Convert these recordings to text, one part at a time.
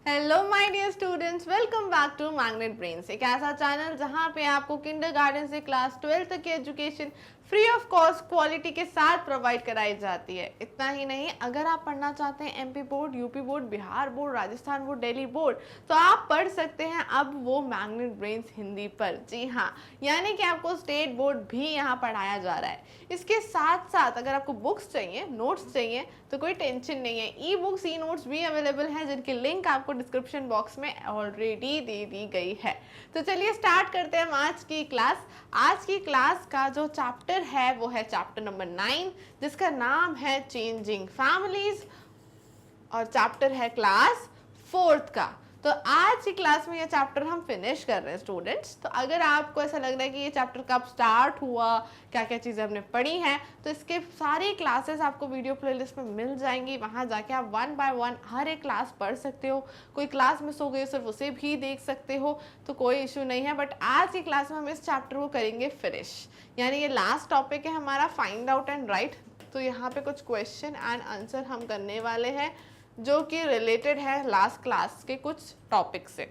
Hello my dear students, welcome back to Magnet Brains, एक ऐसा channel जहां पे आपको किंडरगार्टन से क्लास 12 तक की education free of cost quality के साथ प्रोवाइड कराई जाती है। इतना ही नहीं, अगर आप पढ़ना चाहते हैं MP board, UP board, Bihar board, Rajasthan board, Delhi board, तो आप पढ़ सकते हैं अब वो मैग्नेट ब्रेन्स हिंदी पर। जी हाँ, यानी कि आपको स्टेट बोर्ड भी यहाँ पढ़ाया जा रहा है। इसके साथ साथ अगर आपको बुक्स चाहिए, नोट्स चाहिए, तो कोई टेंशन नहीं है, ई बुक्स, ई नोट्स भी अवेलेबल हैं, जिनकी लिंक आपको डिस्क्रिप्शन बॉक्स में ऑलरेडी दे दी गई है। तो चलिए स्टार्ट करते हैं आज की क्लास। आज की क्लास का जो चैप्टर है वो है चैप्टर नंबर 9, जिसका नाम है चेंजिंग फैमिलीज, और चैप्टर है क्लास 4th का। तो आज की क्लास में ये चैप्टर हम फिनिश कर रहे हैं स्टूडेंट्स। तो अगर आपको ऐसा लग रहा है कि ये चैप्टर कब स्टार्ट हुआ, क्या क्या चीज़ें हमने पढ़ी हैं, तो इसके सारी क्लासेस आपको वीडियो प्लेलिस्ट में मिल जाएंगी। वहाँ जाके आप 1 by 1 हर एक क्लास पढ़ सकते हो। कोई क्लास मिस हो गई सिर्फ उसे भी देख सकते हो, तो कोई इशू नहीं है। बट आज की क्लास में हम इस चैप्टर को करेंगे फिनिश, यानी ये लास्ट टॉपिक है हमारा, फाइंड आउट एंड राइट। तो यहाँ पे कुछ क्वेश्चन एंड आंसर हम करने वाले हैं जो कि रिलेटेड है लास्ट क्लास के कुछ टॉपिक से।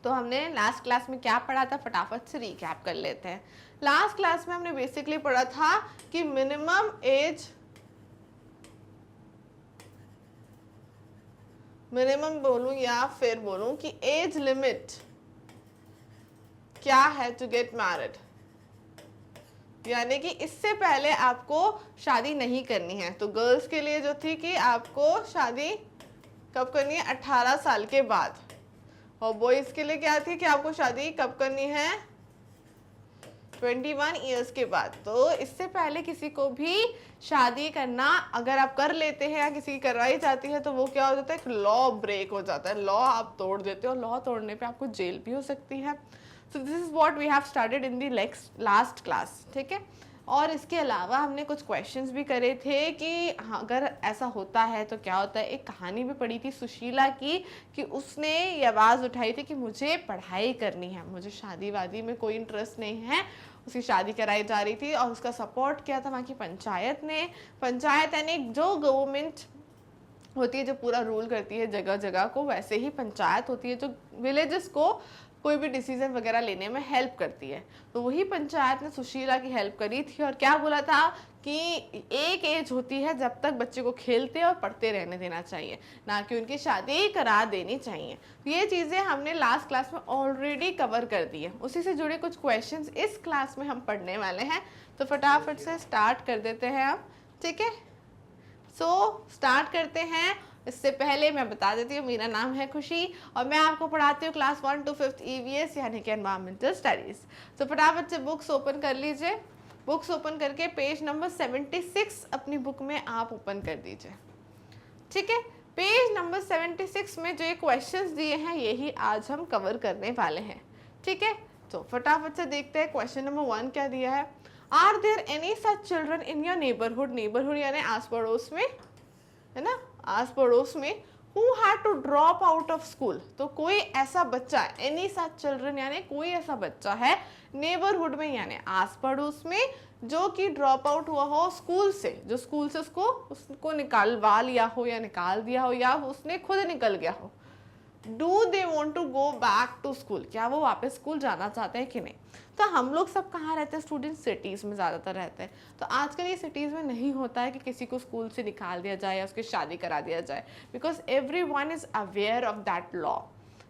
तो हमने लास्ट क्लास में क्या पढ़ा था, फटाफट से रिकैप कर लेते हैं। लास्ट क्लास में हमने बेसिकली पढ़ा था कि मिनिमम बोलूं या फिर बोलूं कि एज लिमिट क्या है टू गेट मैरिड, यानी कि इससे पहले आपको शादी नहीं करनी है। तो गर्ल्स के लिए जो थी कि आपको शादी कब करनी है, 18 साल के बाद। और बॉयज के लिए क्या थी कि आपको शादी कब करनी है, 21 ईयर्स के बाद। तो इससे पहले किसी को भी शादी करना अगर आप कर लेते हैं या किसी की करवाई जाती है, तो वो क्या हो जाता है, एक लॉ ब्रेक हो जाता है, लॉ आप तोड़ देते हो। लॉ तोड़ने पे आपको जेल भी हो सकती है। So this is what we have started in the last class, ठीक है। और इसके अलावा हमने कुछ क्वेश्चंस भी करे थे कि अगर ऐसा होता है तो क्या होता है। एक कहानी भी पढ़ी थी सुशीला की, कि उसने ये आवाज़ उठाई थी कि मुझे पढ़ाई करनी है, मुझे शादी वादी में कोई इंटरेस्ट नहीं है। उसकी शादी कराई जा रही थी और उसका सपोर्ट किया था वहाँ की पंचायत ने। पंचायत यानी जो गवर्नमेंट होती है जो पूरा रूल करती है जगह जगह को, वैसे ही पंचायत होती है जो विलेजेस को कोई भी डिसीजन वगैरह लेने में हेल्प करती है। तो वही पंचायत ने सुशीला की हेल्प करी थी और क्या बोला था कि एक एज होती है जब तक बच्चे को खेलते और पढ़ते रहने देना चाहिए, ना कि उनकी शादी करा देनी चाहिए। तो ये चीज़ें हमने लास्ट क्लास में ऑलरेडी कवर कर दी है। उसी से जुड़े कुछ क्वेश्चंस इस क्लास में हम पढ़ने वाले हैं। तो फटाफट से स्टार्ट कर देते हैं हम, ठीक है। सो स्टार्ट करते हैं। इससे पहले मैं बता देती हूँ, मेरा नाम है खुशी और मैं आपको पढ़ाती हूँ क्लास 1 to 5th EVS यानी कि एनवायरमेंटल स्टडीज़। तो फटाफट से बुक्स ओपन कर लीजिए। बुक्स ओपन करके पेज नंबर 76 अपनी बुक में आप ओपन कर दीजिए, ठीक है। पेज नंबर 76 में जो ये क्वेश्चंस दिए हैं यही आज हम कवर करने वाले हैं, ठीक है। तो फटाफट से देखते हैं क्वेश्चन नंबर 1 क्या दिया है। Are there any such children in your neighbourhood, neighbourhood यानी आस पड़ोस में, है ना, आस पड़ोस में, who had to drop out of school। तो कोई ऐसा बच्चा, एनी सच चिल्ड्रन यानी कोई ऐसा बच्चा है नेबरहुड में यानी आस पड़ोस में, जो कि ड्रॉप आउट हुआ हो स्कूल से, जो स्कूल से उसको निकालवा लिया हो या निकाल दिया हो या उसने खुद निकल गया हो। Do they want to go back to school, क्या वो वापस स्कूल जाना चाहते हैं कि नहीं। तो हम लोग सब कहाँ रहते हैं स्टूडेंट, सिटीज़ में ज़्यादातर रहते हैं। तो आजकल ये सिटीज़ में नहीं होता है कि किसी को स्कूल से निकाल दिया जाए या उसकी शादी करा दिया जाए, because every one is aware of that law.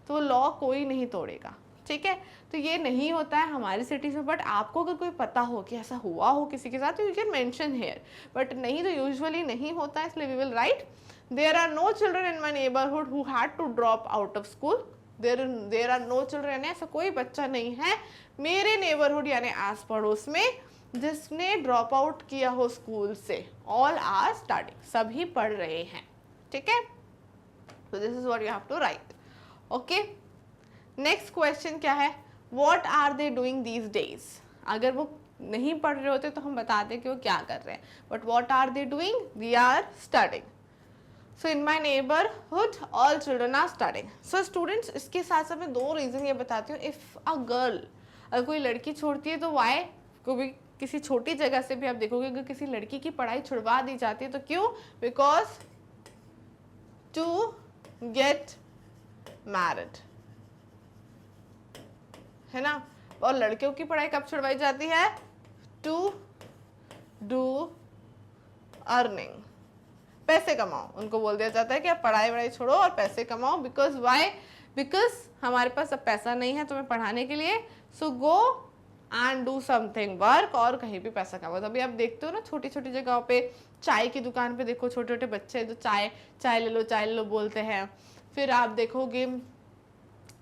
तो लॉ कोई नहीं तोड़ेगा, ठीक है। तो ये नहीं होता है हमारी सिटीज़ में। बट आपको अगर कोई पता हो कि ऐसा हुआ हो किसी के साथ, तो you can mention here, but नहीं तो यूजुअली नहीं होता है, इसलिए we will write there are no children in my neighborhood who had to drop out of school। there are no children, ऐसा कोई बच्चा नहीं है मेरे नेबरहुड यानी आस पड़ोस में जिसने ड्रॉप आउट किया हो स्कूल से। ऑल आर स्टडिंग, सभी पढ़ रहे हैं, ठीक है। तो this is what you have to write, okay. Next question क्या है, what are they doing these days. अगर वो नहीं पढ़ रहे होते तो हम बताते कि वो क्या कर रहे हैं, but what are they doing, they are studying. So in my neighborhood all children are studying। So students, इसके साथ साथ मैं 2 रीज़न ये बताती हूँ। इफ़ अ गर्ल, अगर कोई लड़की छोड़ती है तो वाई, कोई किसी छोटी जगह से भी आप देखोगे अगर किसी लड़की की पढ़ाई छुड़वा दी जाती है तो क्यों, बिकॉज टू गेट मैरिड, है ना। और लड़कियों की पढ़ाई कब छुड़वाई जाती है? टू डू अर्निंग, पैसे कमाओ। उनको बोल दिया जाता है कि आप पढ़ाई वढ़ाई छोड़ो और पैसे कमाओ। Because why? बिकॉज हमारे पास अब पैसा नहीं है तुम्हें पढ़ाने के लिए, so go and do something work, और कहीं भी पैसा कमाओ। तो अभी आप देखते हो ना छोटी छोटी जगहों पे, चाय की दुकान पे देखो छोटे छोटे बच्चे जो चाय ले लो बोलते हैं। फिर आप देखोगे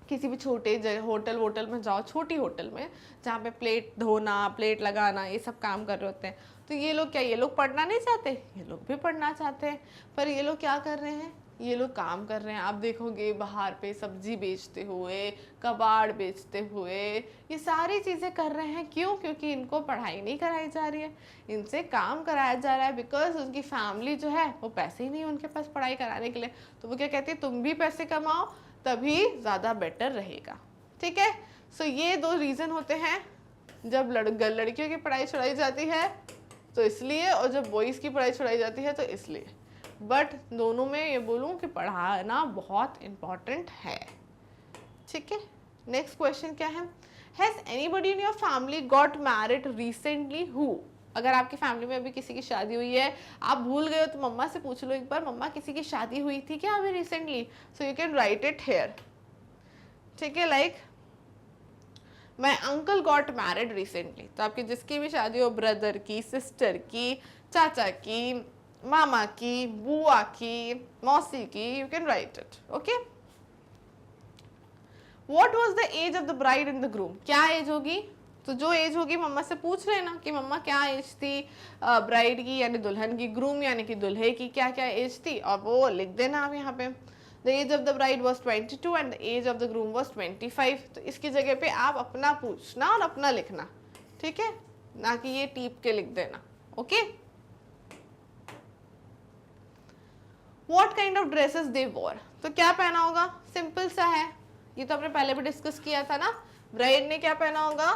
किसी भी छोटे जगह होटल में जाओ, छोटी होटल में जहाँ पे प्लेट धोना, प्लेट लगाना, ये सब काम कर रहे होते हैं। तो ये लोग क्या, ये लोग पढ़ना नहीं चाहते? ये लोग भी पढ़ना चाहते हैं, पर ये लोग क्या कर रहे हैं? ये लोग काम कर रहे हैं। आप देखोगे बाहर पे सब्जी बेचते हुए, कबाड़ बेचते हुए, ये सारी चीज़ें कर रहे हैं। क्यों? क्योंकि इनको पढ़ाई नहीं कराई जा रही है, इनसे काम कराया जा रहा है। बिकॉज उनकी फैमिली जो है वो पैसे ही नहीं उनके पास पढ़ाई कराने के लिए। तो वो क्या कहती है, तुम भी पैसे कमाओ तभी ज़्यादा बेटर रहेगा। ठीक है। सो ये दो रीज़न होते हैं, जब लड़कियों की पढ़ाई छुड़ाई जाती है तो इसलिए, और जब बॉयज़ की पढ़ाई छुड़ाई जाती है तो इसलिए। बट दोनों में ये बोलूँ कि पढ़ाना बहुत इम्पॉर्टेंट है। ठीक है। नेक्स्ट क्वेश्चन क्या है? Has anybody in your family got married recently? Who? अगर आपकी फैमिली में अभी किसी की शादी हुई है, आप भूल गए हो तो मम्मा से पूछ लो एक बार, मम्मा किसी की शादी हुई थी क्या अभी recently? So you can write it here. ठीक है। Like my uncle got married recently, तो आपकी जिसकी भी शादी हो, ब्रदर की, सिस्टर की, चाचा की, मामा की, बुआ की, मौसी की, you can write it. Okay. What was the age of the bride and the groom? क्या एज होगी? तो जो एज होगी मम्मा से पूछ लेना कि मम्मा क्या एज थी ब्राइड की यानी दुल्हन की, ग्रूम यानी कि दुल्हे की क्या क्या एज थी, और वो लिख देना आप यहाँ पे। The age of the bride was 22 and the age of the groom was 25। तो इसकी जगह पे आप अपना पूछना और अपना लिखना। ठीक है, ना कि ये टीप के लिख देना। Okay. What kind of dresses they wore? तो क्या पहना होगा? सिंपल सा है, ये तो आपने पहले भी डिस्कस किया था ना। ब्राइड ने क्या पहना होगा?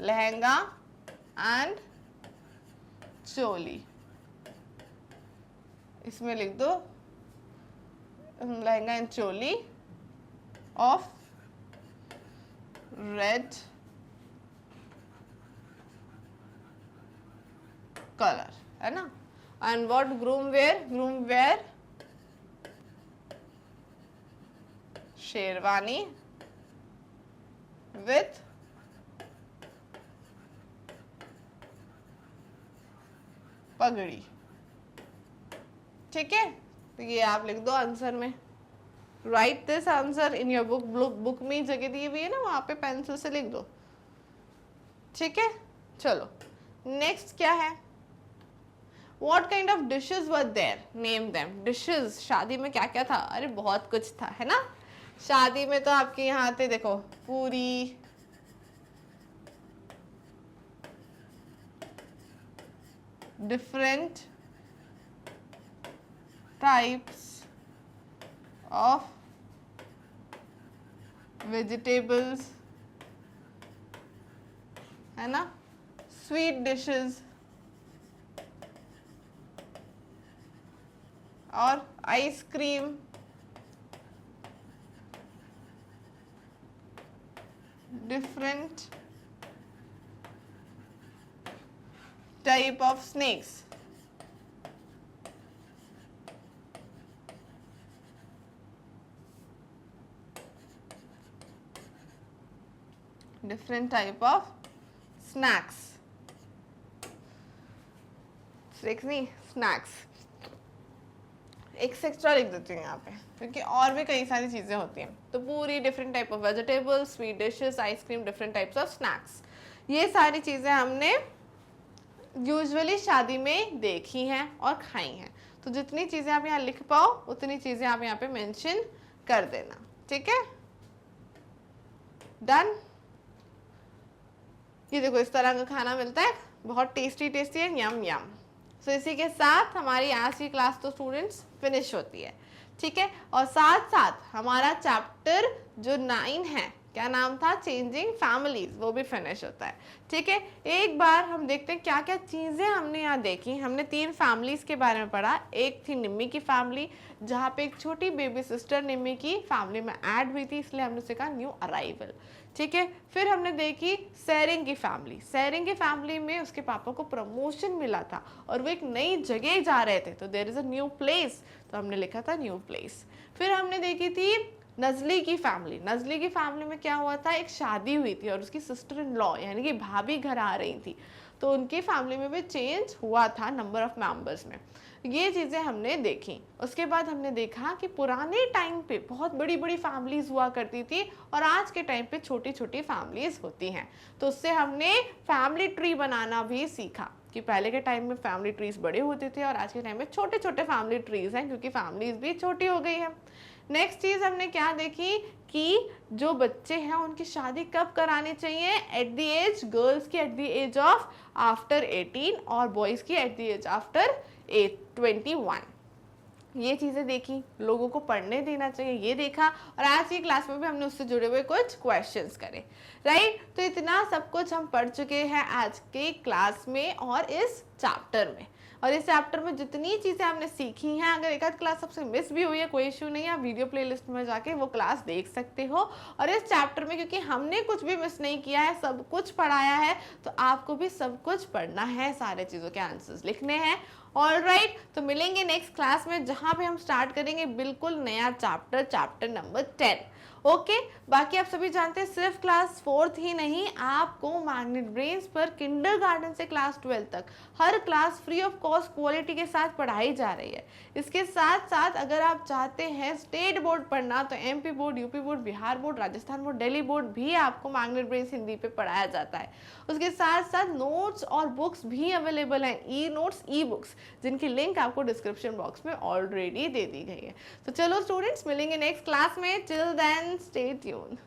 लहंगा एंड चोली। इसमें लिख दो lehenga and choli of red colour, है ना। And what groom wear? Groom wear sherwani with pagdi. ठीक है, तो ये आप लिख दो आंसर में। Right this answer in your book में जगह दी हुई है ना, वहां पे पेंसिल से लिख दो। ठीक है, चलो नेक्स्ट क्या है? What kind of dishes were there? Name them. Dishes, शादी में क्या क्या था? अरे बहुत कुछ था, है ना। शादी में तो आपके यहाँ थे, देखो, पूरी, different types of vegetables, है ना, sweet dishes और ice cream, different type of snakes, different type of snacks, snacks नहीं, snacks। एक एक्स्ट्रा लिख देती हूँ यहाँ पे, क्योंकि और भी कई सारी चीज़ें होती हैं। तो पूरी, different type of vegetables, sweet dishes, ice cream, different types of snacks, ये सारी चीज़ें हमने यूजुअली शादी में देखी हैं और खाई हैं। तो जितनी चीज़ें आप यहाँ लिख पाओ उतनी चीज़ें आप यहाँ पे मेंशन कर देना। ठीक है, डन। ये देखो इस तरह का खाना मिलता है, बहुत टेस्टी टेस्टी है, यम यम। सो इसी के साथ हमारी आज की क्लास तो स्टूडेंट्स फिनिश होती है। ठीक है, और साथ साथ हमारा चैप्टर जो 9 है, क्या नाम था, चेंजिंग फैमिलीज, वो भी फिनिश होता है। ठीक है, एक बार हम देखते हैं क्या क्या चीज़ें हमने यहाँ देखी। हमने 3 फैमिलीज के बारे में पढ़ा। एक थी निम्मी की फैमिली, जहाँ पे एक छोटी बेबी सिस्टर निम्मी की फैमिली में ऐड हुई थी, इसलिए हमने उसे कहा न्यू अराइवल। ठीक है, फिर हमने देखी सेरिंग की फैमिली। सेरिंग की फैमिली में उसके पापा को प्रमोशन मिला था और वो एक नई जगह जा रहे थे, तो there is a new place, तो हमने लिखा था न्यू प्लेस। फिर हमने देखी थी नजली की फैमिली। नजली की फैमिली में क्या हुआ था, एक शादी हुई थी और उसकी सिस्टर इन लॉ यानी कि भाभी घर आ रही थी, तो उनकी फैमिली में भी चेंज हुआ था नंबर ऑफ मेंबर्स में। ये चीज़ें हमने देखी। उसके बाद हमने देखा कि पुराने टाइम पे बहुत बड़ी बड़ी फैमिलीज हुआ करती थी और आज के टाइम पे छोटी छोटी फैमिलीज होती हैं, तो उससे हमने फैमिली ट्री बनाना भी सीखा कि पहले के टाइम में फैमिली ट्रीज बड़े होते थे और आज के टाइम में छोटे छोटे फैमिली ट्रीज हैं, क्योंकि फैमिलीज भी छोटी हो गई है। नेक्स्ट चीज़ हमने क्या देखी कि जो बच्चे हैं उनकी शादी कब करानी चाहिए, एट द एज, गर्ल्स की at the age of after 18 और बॉयज़ की एट द एज आफ्टर 21। ये चीज़ें देखी, लोगों को पढ़ने देना चाहिए ये देखा, और आज की क्लास में भी हमने उससे जुड़े हुए कुछ क्वेश्चंस करे। राइट, तो इतना सब कुछ हम पढ़ चुके हैं आज के क्लास में और इस चैप्टर में। और इस चैप्टर में जितनी चीज़ें हमने सीखी हैं, अगर एक आध क्लास सबसे मिस भी हुई है कोई इशू नहीं है, आप वीडियो प्लेलिस्ट में जाके वो क्लास देख सकते हो। और इस चैप्टर में क्योंकि हमने कुछ भी मिस नहीं किया है, सब कुछ पढ़ाया है, तो आपको भी सब कुछ पढ़ना है, सारे चीज़ों के आंसर्स लिखने हैं। ऑलराइट, तो मिलेंगे नेक्स्ट क्लास में जहाँ पे हम स्टार्ट करेंगे बिल्कुल नया चैप्टर, चैप्टर नंबर 10। ओके, बाकी आप सभी जानते हैं सिर्फ क्लास 4th ही नहीं, आपको मैग्नेट ब्रेन्स पर किंडरगार्टन से क्लास 12 तक हर class free of cost quality के साथ पढ़ाई जा रही है। इसके साथ साथ अगर आप चाहते हैं स्टेट बोर्ड पढ़ना, तो MP board, UP board, Bihar board, Rajasthan board, Delhi board भी आपको मैग्नेट ब्रेन्स हिंदी पे पढ़ाया जाता है। उसके साथ साथ नोट्स और बुक्स भी अवेलेबल हैं, ई नोट्स, ई बुक्स, जिनकी लिंक आपको डिस्क्रिप्शन बॉक्स में ऑलरेडी दे दी गई है। तो चलो स्टूडेंट्स, मिलेंगे नेक्स्ट क्लास में। Till then stay tuned.